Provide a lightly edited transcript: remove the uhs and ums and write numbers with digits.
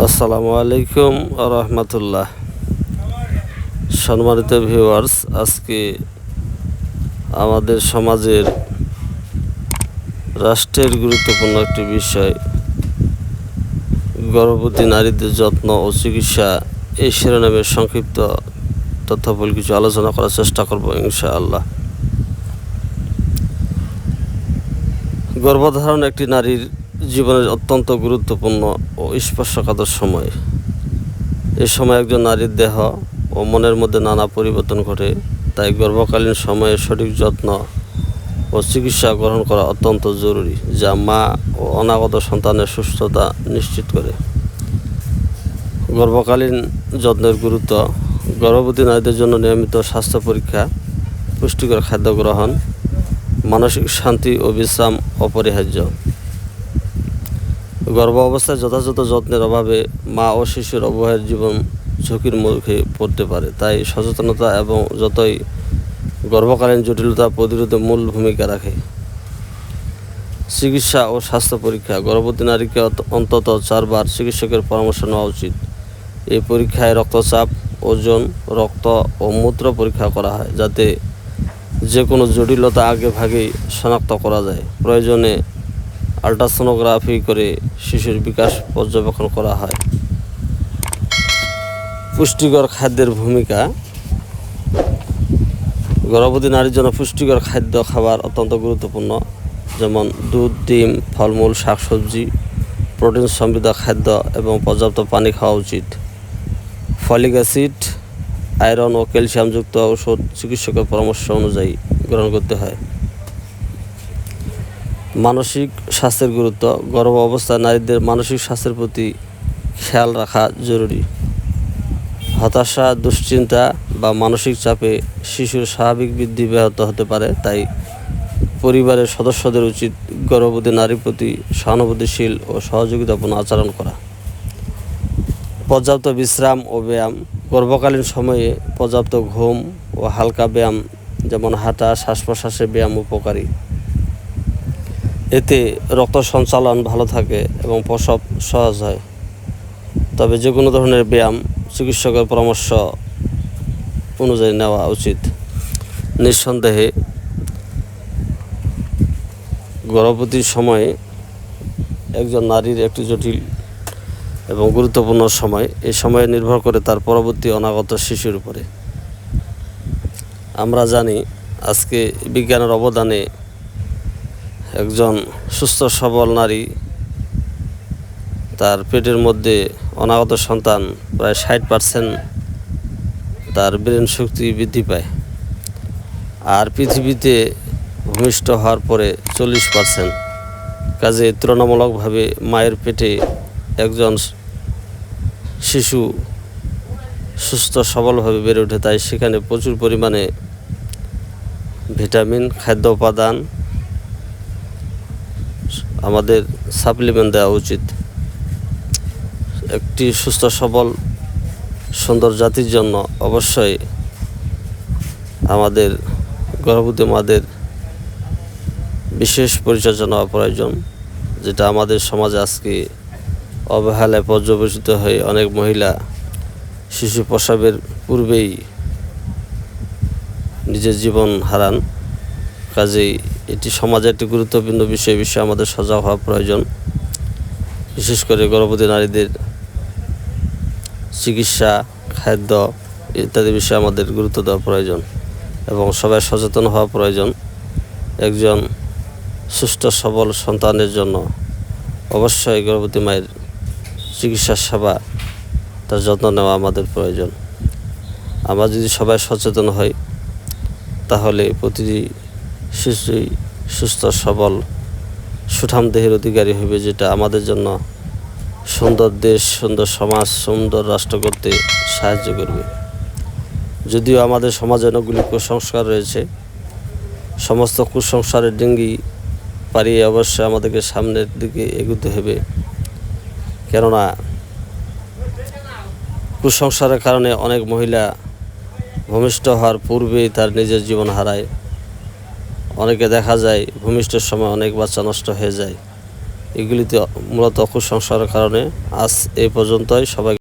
আসসালামু আলাইকুম রহমতুল্লাহ। সম্মানিত ভিউয়ার্স, আজকে আমাদের সমাজের রাষ্ট্রের গুরুত্বপূর্ণ একটি বিষয় গর্ভবতী নারীদের যত্ন ও চিকিৎসা, এই শিরোনামে সংক্ষিপ্ত তথ্যাবলী কিছু আলোচনা করার চেষ্টা করব ইনশাআল্লাহ। গর্ভধারণ একটি নারীর জীবনের অত্যন্ত গুরুত্বপূর্ণ ও স্পর্শকাতর সময়। এ সময় একজন নারীর দেহ ও মনের মধ্যে নানা পরিবর্তন ঘটে, তাই গর্ভকালীন সময়ে সঠিক যত্ন ও চিকিৎসা গ্রহণ করা অত্যন্ত জরুরি, যা মা ও অনাগত সন্তানের সুস্থতা নিশ্চিত করে। গর্ভকালীন যত্নের গুরুত্ব: গর্ভবতী নারীদের জন্য নিয়মিত স্বাস্থ্য পরীক্ষা, পুষ্টিকর খাদ্য গ্রহণ, মানসিক শান্তি ও বিশ্রাম অপরিহার্য। গর্ভ অবস্থায় যথাযথ যত্নের অভাবে মা ও শিশুর উভয়ের জীবন ঝুঁকির মুখে পড়তে পারে, তাই সচেতনতা এবং যতই গর্ভকালীন জটিলতা প্রতিরোধে মূল ভূমিকা রাখে। চিকিৎসা ও স্বাস্থ্য পরীক্ষা: গর্ভবতী নারীকে অন্তত 4 বার চিকিৎসকের পরামর্শ নেওয়া উচিত। এই পরীক্ষায় রক্তচাপ, ওজন, রক্ত ও মূত্র পরীক্ষা করা হয়, যাতে যে কোনো জটিলতা আগে ভাগেই শনাক্ত করা যায়। প্রয়োজনে আল্ট্রাসোনোগ্রাফি করে শিশুর বিকাশ পর্যবেক্ষণ করা হয়। পুষ্টিকর খাদ্যের ভূমিকা: গর্ভবতী নারীর জন্য পুষ্টিকর খাদ্য খাবার অত্যন্ত গুরুত্বপূর্ণ, যেমন দুধ, ডিম, ফলমূল, শাকসবজি, প্রোটিন সমৃদ্ধ খাদ্য এবং পর্যাপ্ত পানি খাওয়া উচিত। ফলিক অ্যাসিড, আয়রন ও ক্যালসিয়ামযুক্ত ওষুধ চিকিৎসকের পরামর্শ অনুযায়ী গ্রহণ করতে হয়। মানসিক স্বাস্থ্যের গুরুত্ব: গর্ভ অবস্থায় নারীদের মানসিক স্বাস্থ্যের প্রতি খেয়াল রাখা জরুরি। হতাশা, দুশ্চিন্তা বা মানসিক চাপে শিশুর স্বাভাবিক বৃদ্ধি ব্যাহত হতে পারে, তাই পরিবারের সদস্যদের উচিত গর্ভবতী নারীর প্রতি সহানুভূতিশীল ও সহযোগিতাপূর্ণ আচরণ করা। পর্যাপ্ত বিশ্রাম ও ব্যায়াম: গর্ভকালীন সময়ে পর্যাপ্ত ঘুম ও হালকা ব্যায়াম যেমন হাঁটা, শ্বাস প্রশ্বাসের ব্যায়াম উপকারী। এতে রক্ত সঞ্চালন ভালো থাকে এবং প্রসব সহজ হয়। তবে যে কোনো ধরনের ব্যায়াম চিকিৎসকের পরামর্শ অনুযায়ী নেওয়া উচিত। নিঃসন্দেহে গর্ভবতীর সময়ে একজন নারীর একটি জটিল এবং গুরুত্বপূর্ণ সময়। এই সময়ে নির্ভর করে তার পরবর্তী অনাগত শিশুর উপরে। আমরা জানি আজকে বিজ্ঞানের অবদানে একজন সুস্থ সবল নারী তার পেটের মধ্যে অনাগত সন্তান প্রায় 60% তার ব্রেন শক্তি বৃদ্ধি পায়, আর পৃথিবীতে ভূমিষ্ঠ হওয়ার পরে 40%। কাজে তুলনামূলকভাবে মায়ের পেটে একজন শিশু সুস্থ সবলভাবে বেড়ে ওঠে, তাই সেখানে প্রচুর পরিমাণে ভিটামিন, খাদ্য উপাদান আমাদের সাপ্লিমেন্ট দেওয়া উচিত। একটি সুস্থ সবল সুন্দর জাতির জন্য অবশ্যই আমাদের গর্ভবতী মাদের বিশেষ পরিচর্যা নেওয়া প্রয়োজন, যেটা আমাদের সমাজে আজকে অবহেলায় পর্যবেসিত হয়ে অনেক মহিলা শিশু প্রসবের পূর্বেই নিজের জীবন হারান। কাজেই এটি সমাজে একটি গুরুত্বপূর্ণ বিষয়ে আমাদের সজাগ হওয়া প্রয়োজন। বিশেষ করে গর্ভবতী নারীদের চিকিৎসা, খাদ্য ইত্যাদি বিষয়ে আমাদের গুরুত্ব দেওয়া প্রয়োজন এবং সবাই সচেতন হওয়া প্রয়োজন। একজন সুস্থ সবল সন্তানের জন্য অবশ্যই গর্ভবতী মায়ের চিকিৎসা সেবা, তার যত্ন নেওয়া আমাদের প্রয়োজন। আমরা যদি সবাই সচেতন হই, তাহলে প্রতিটি শিশুই সুস্থ সবল সুঠাম দেহের অধিকারী হবে, যেটা আমাদের জন্য সুন্দর দেশ, সুন্দর সমাজ, সুন্দর রাষ্ট্র করতে সাহায্য করবে। যদিও আমাদের সমাজে অনেকগুলি কুসংস্কার রয়েছে, সমস্ত কুসংস্কারের ডিঙ্গি পাড়িয়ে অবশ্যই আমাদেরকে সামনের দিকে এগোতে হবে। কেননা কুসংস্কারের কারণে অনেক মহিলা ভূমিষ্ঠ হওয়ার পূর্বেই তার নিজের জীবন হারায়। অনেকে দেখা যায় ভূমিষ্ঠের সময় অনেক বাচ্চা নষ্ট হয়ে যায়। এগুলিতে মূলত কুসংস্কারের কারণে আজ এই পর্যন্তই। সবাই